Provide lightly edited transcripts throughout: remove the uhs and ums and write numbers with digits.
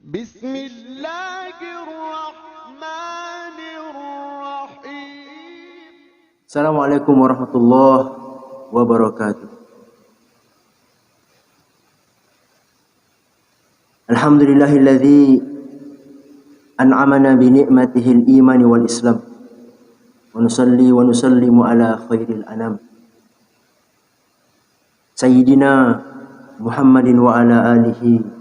بسم الله الرحمن الرحيم. Assalamualaikum warahmatullahi wabarakatuh. Alhamdulillahilladzi an'amana bi ni'matihi al-iman wal islam. Wa nusalli wa nusallimu ala khairil anam. Sayyidina Muhammadin wa ala alihi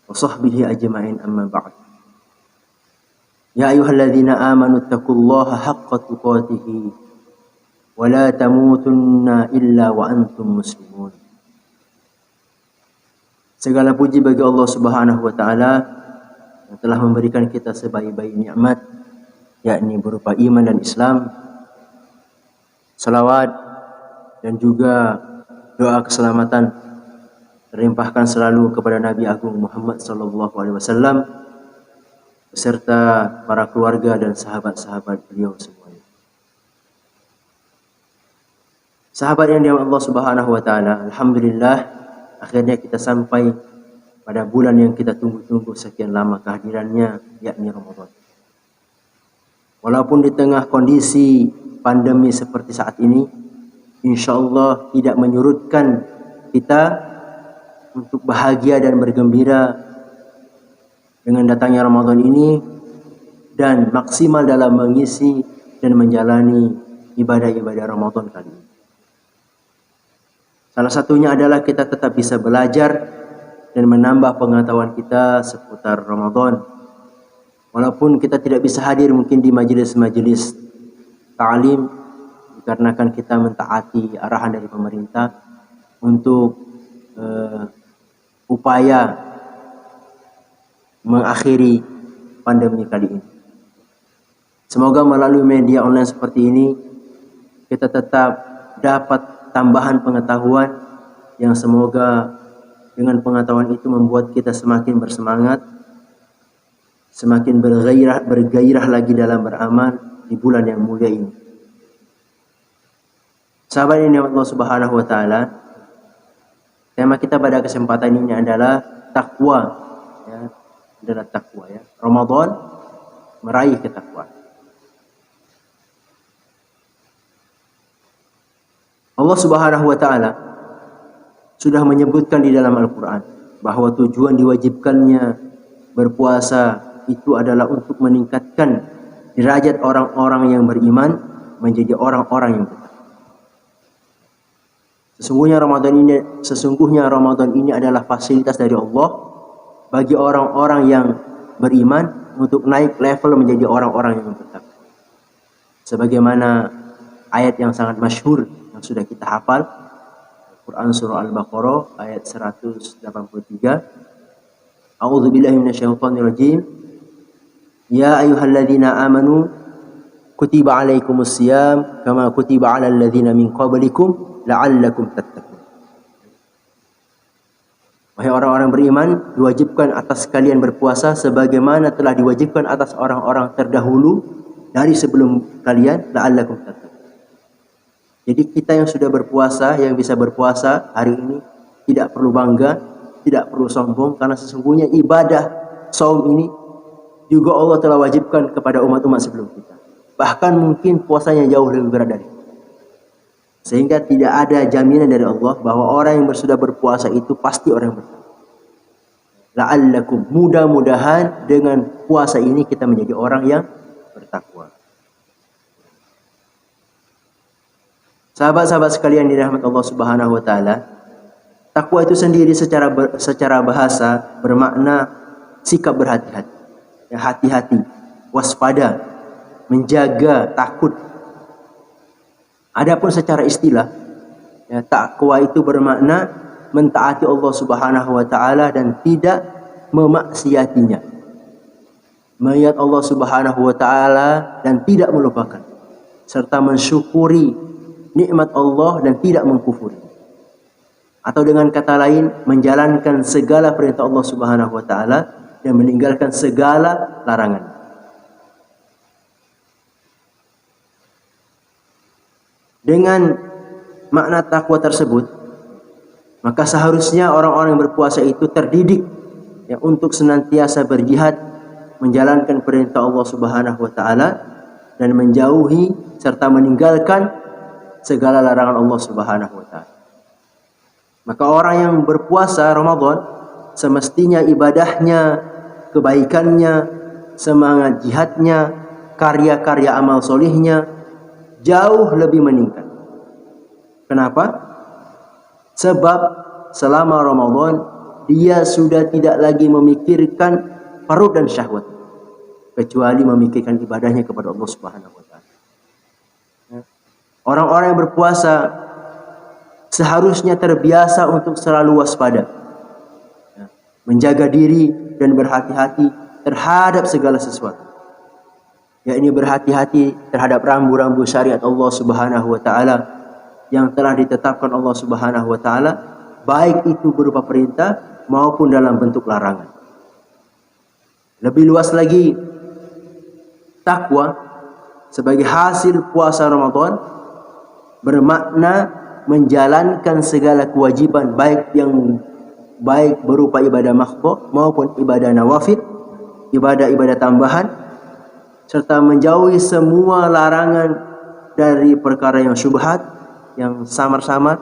wa sahbihi ajma'in, amma ba'd. Ya ayyuhalladzina amanu taqullaha haqqa tuqatih wa la tamutunna illa wa antum muslimun. Segala puji bagi Allah Subhanahu wa taala yang telah memberikan kita sebaik-baik nikmat, yakni berupa iman dan Islam. Salawat dan juga doa keselamatan terlimpahkan selalu kepada Nabi Agung Muhammad sallallahu alaihi wasallam beserta para keluarga dan sahabat-sahabat beliau semuanya. Sahabat yang dirahmati Allah Subhanahu wa taala, alhamdulillah akhirnya kita sampai pada bulan yang kita tunggu-tunggu sekian lama kehadirannya, yakni Ramadan. Walaupun di tengah kondisi pandemi seperti saat ini, insyaallah tidak menyurutkan kita untuk bahagia dan bergembira dengan datangnya Ramadan ini dan maksimal dalam mengisi dan menjalani ibadah-ibadah Ramadan kali ini. Salah satunya adalah kita tetap bisa belajar dan menambah pengetahuan kita seputar Ramadan. Walaupun kita tidak bisa hadir mungkin di majelis-majelis ta'lim dikarenakan kita mentaati arahan dari pemerintah untuk upaya mengakhiri pandemi kali ini. Semoga melalui media online seperti ini kita tetap dapat tambahan pengetahuan yang semoga dengan pengetahuan itu membuat kita semakin bersemangat, semakin bergairah lagi dalam beramal di bulan yang mulia ini. Sahabat ini Allah Subhanahu wa taala, tema kita pada kesempatan ini adalah takwa, ya, adalah takwa, ya. Ramadan meraih ketakwaan. Allah Subhanahu wa taala sudah menyebutkan di dalam Al-Qur'an bahwa tujuan diwajibkannya berpuasa itu adalah untuk meningkatkan derajat orang-orang yang beriman menjadi orang-orang yang bertakwa. Sesungguhnya Ramadan ini adalah fasilitas dari Allah bagi orang-orang yang beriman untuk naik level menjadi orang-orang yang bertakwa. Sebagaimana ayat yang sangat masyhur yang sudah kita hafal, Quran surah Al-Baqarah ayat 183. A'udzubillahi minasyaitonir rajim. Ya ayyuhalladzina amanu kutiba alaikumusiyam kama kutiba alal ladzina min qablikum la'allakum tattaqun. Wahai orang-orang beriman, diwajibkan atas kalian berpuasa sebagaimana telah diwajibkan atas orang-orang terdahulu dari sebelum kalian, la'allakum tattaqun. Jadi kita yang sudah berpuasa, yang bisa berpuasa hari ini, tidak perlu bangga, tidak perlu sombong, karena sesungguhnya ibadah saum ini juga Allah telah wajibkan kepada umat-umat sebelum kita. Bahkan mungkin puasanya jauh lebih berat dari itu. Sehingga tidak ada jaminan dari Allah bahwa orang yang sudah berpuasa itu pasti orang yang bertakwa. La'allakum, mudah-mudahan dengan puasa ini kita menjadi orang yang bertakwa. Sahabat-sahabat sekalian dirahmati Allah Subhanahu wa taala, takwa itu sendiri secara bahasa bermakna sikap berhati-hati. Ya, hati-hati, waspada, menjaga, takut. Adapun secara istilah, ya, takwa itu bermakna mentaati Allah Subhanahu wa taala dan tidak memaksiatinya. Mengingat Allah Subhanahu wa taala dan tidak melupakan, serta mensyukuri nikmat Allah dan tidak mengkufuri. Atau dengan kata lain, menjalankan segala perintah Allah Subhanahu wa taala dan meninggalkan segala larangan. Dengan makna takwa tersebut, maka seharusnya orang-orang yang berpuasa itu terdidik ya, untuk senantiasa berjihad menjalankan perintah Allah Subhanahu wa taala dan menjauhi serta meninggalkan segala larangan Allah Subhanahu wa taala. Maka orang yang berpuasa Ramadan semestinya ibadahnya, kebaikannya, semangat jihadnya, karya-karya amal solihnya jauh lebih meningkat. Kenapa? Sebab selama Ramadan dia sudah tidak lagi memikirkan perut dan syahwat, kecuali memikirkan ibadahnya kepada Allah Subhanahu wa taala. Orang-orang yang berpuasa seharusnya terbiasa untuk selalu waspada, menjaga diri dan berhati-hati terhadap segala sesuatu. Yakni berhati-hati terhadap rambu-rambu syariat Allah Subhanahu wa taala yang telah ditetapkan Allah Subhanahu wa taala, baik itu berupa perintah maupun dalam bentuk larangan. Lebih luas lagi, takwa sebagai hasil puasa Ramadan bermakna menjalankan segala kewajiban, baik berupa ibadah makhdhu maupun ibadah nawafil, ibadah-ibadah tambahan, serta menjauhi semua larangan dari perkara yang syubhat, yang samar-samar,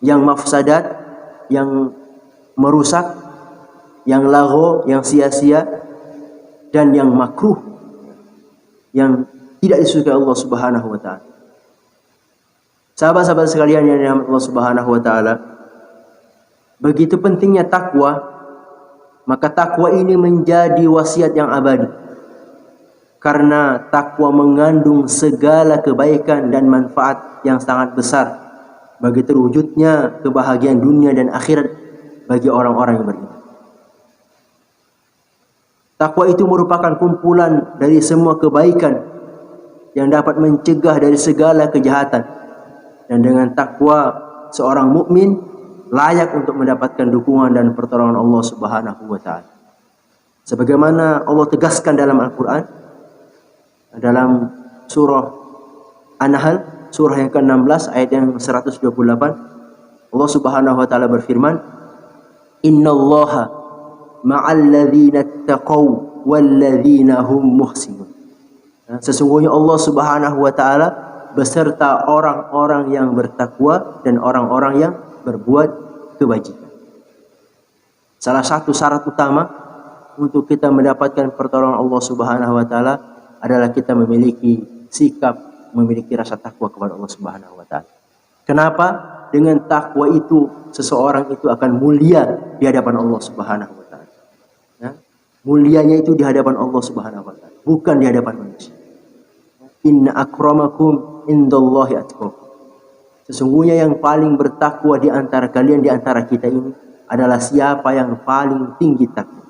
yang mafsadat, yang merusak, yang lagho, yang sia-sia, dan yang makruh, yang tidak disukai Allah Subhanahu wa taala. Sahabat-sahabat sekalian yang dirahmati Allah Subhanahu wa taala, begitu pentingnya takwa, maka takwa ini menjadi wasiat yang abadi. Karena takwa mengandung segala kebaikan dan manfaat yang sangat besar bagi terwujudnya kebahagiaan dunia dan akhirat bagi orang-orang yang beriman. Takwa itu merupakan kumpulan dari semua kebaikan yang dapat mencegah dari segala kejahatan. Dan dengan takwa seorang mukmin layak untuk mendapatkan dukungan dan pertolongan Allah Subhanahu wa taala. Sebagaimana Allah tegaskan dalam Al-Qur'an dalam surah An-Nahl, surah yang ke-16 ayat yang 128, Allah Subhanahu wa taala berfirman, "Innallaha ma'al ladzina taqaw wal ladzina hum muhsinun." Sesungguhnya Allah Subhanahu wa taala beserta orang-orang yang bertakwa dan orang-orang yang berbuat kebajikan. Salah satu syarat utama untuk kita mendapatkan pertolongan Allah Subhanahu wa taala adalah kita memiliki sikap, memiliki rasa takwa kepada Allah Subhanahu wa taala. Kenapa? Dengan takwa itu seseorang itu akan mulia di hadapan Allah Subhanahu wa taala. Ya? Mulianya itu di hadapan Allah Subhanahu wa taala, bukan di hadapan manusia. Inna akramakum indallahi atqakum. Sesungguhnya yang paling bertakwa di antara kalian, di antara kita ini adalah siapa yang paling tinggi takwa.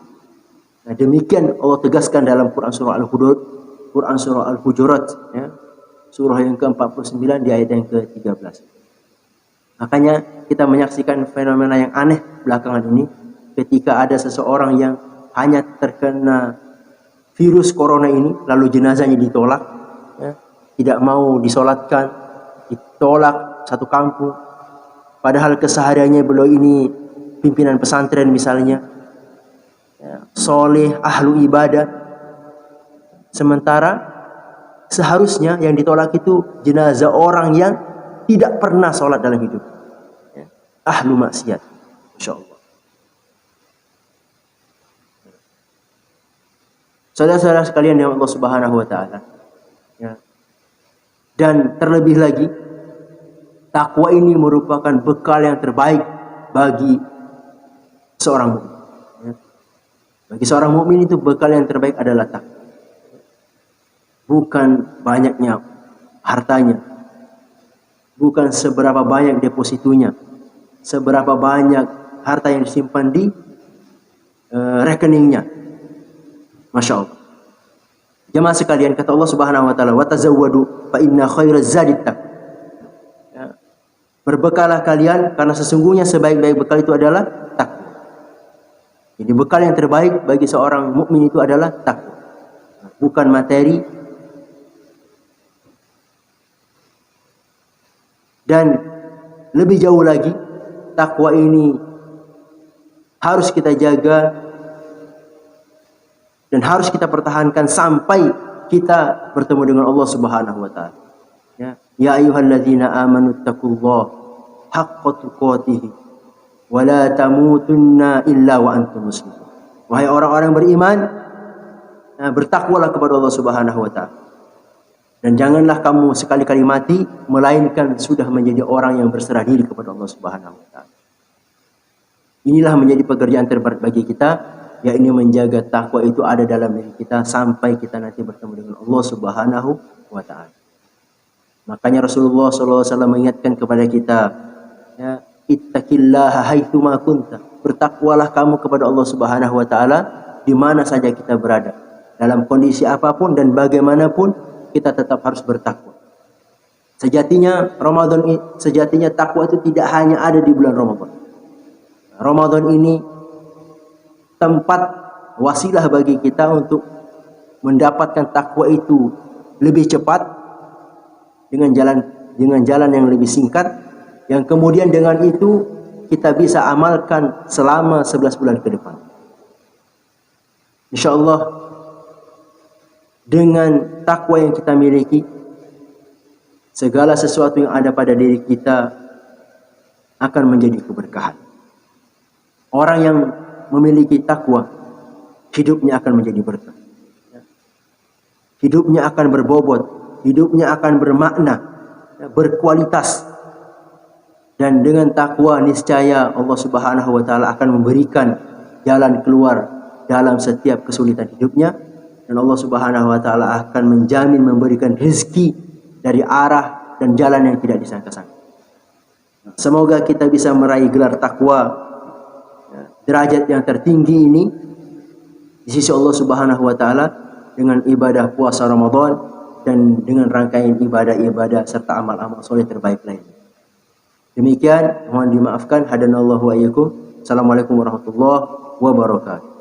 Nah, demikian Allah tegaskan dalam Quran surah Al-Hujurat, ya, surah yang ke-49 di ayat yang ke-13. Makanya kita menyaksikan fenomena yang aneh belakangan ini ketika ada seseorang yang hanya terkena virus corona ini lalu jenazahnya ditolak, ya, tidak mau disolatkan, ditolak satu kampung. Padahal kesehariannya beliau ini pimpinan pesantren misalnya, ya, soleh, ahlu ibadah. Sementara seharusnya yang ditolak itu jenazah orang yang tidak pernah sholat dalam hidup, ya, ahlu maksiat. Masya Allah. Saudara-saudara sekalian yang Allah Subhanahu wa taala, ya. Dan terlebih lagi, takwa ini merupakan bekal yang terbaik bagi seorang mukmin. Ya. Bagi seorang mukmin itu bekal yang terbaik adalah takwa. Bukan banyaknya hartanya, bukan seberapa banyak depositunya, seberapa banyak harta yang disimpan di rekeningnya. Masya Allah. Jemaah sekalian, kata Allah Subhanahu wa taala, "Wa tazawwadu fa inna khairaz zadi taqwa." Ya. Berbekalah kalian karena sesungguhnya sebaik-baik bekal itu adalah takwa. Jadi bekal yang terbaik bagi seorang mukmin itu adalah takwa. Bukan materi. Dan lebih jauh lagi, takwa ini harus kita jaga dan harus kita pertahankan sampai kita bertemu dengan Allah Subhanahu wa taala. Ya ayyuhalladzina amanu taqullaha haqqa tuqatih wa la tamutunna illa wa antum muslimun. Wahai orang-orang beriman, bertakwalah kepada Allah Subhanahu wa taala. Dan janganlah kamu sekali-kali mati melainkan sudah menjadi orang yang berserah diri kepada Allah Subhanahu wa taala. Inilah menjadi pekerjaan terberat bagi kita, yaitu menjaga takwa itu ada dalam diri kita sampai kita nanti bertemu dengan Allah Subhanahu wa taala. Makanya Rasulullah SAW mengingatkan kepada kita, ya, ittaqillaha haitsuma kunta. Bertakwalah kamu kepada Allah Subhanahu wa taala di mana saja kita berada. Dalam kondisi apapun dan bagaimanapun kita tetap harus bertakwa. Sejatinya takwa itu tidak hanya ada di bulan Ramadan. Ramadan ini tempat wasilah bagi kita untuk mendapatkan takwa itu lebih cepat dengan jalan yang lebih singkat, yang kemudian dengan itu kita bisa amalkan selama 11 bulan ke depan. Insyaallah dengan takwa yang kita miliki, segala sesuatu yang ada pada diri kita akan menjadi keberkahan. Orang yang memiliki takwa, hidupnya akan menjadi berkah. Hidupnya akan berbobot, hidupnya akan bermakna, berkualitas. Dan dengan takwa niscaya Allah Subhanahu wa taala akan memberikan jalan keluar dalam setiap kesulitan hidupnya, dan Allah Subhanahu wa taala akan menjamin memberikan rezeki dari arah dan jalan yang tidak disangka-sangka. Semoga kita bisa meraih gelar takwa, derajat yang tertinggi ini di sisi Allah Subhanahu wa taala dengan ibadah puasa Ramadan dan dengan rangkaian ibadah-ibadah serta amal-amal soleh terbaik lainnya. Demikian, mohon dimaafkan. Hadanallahu wa iyyakum. Assalamualaikum warahmatullahi wabarakatuh.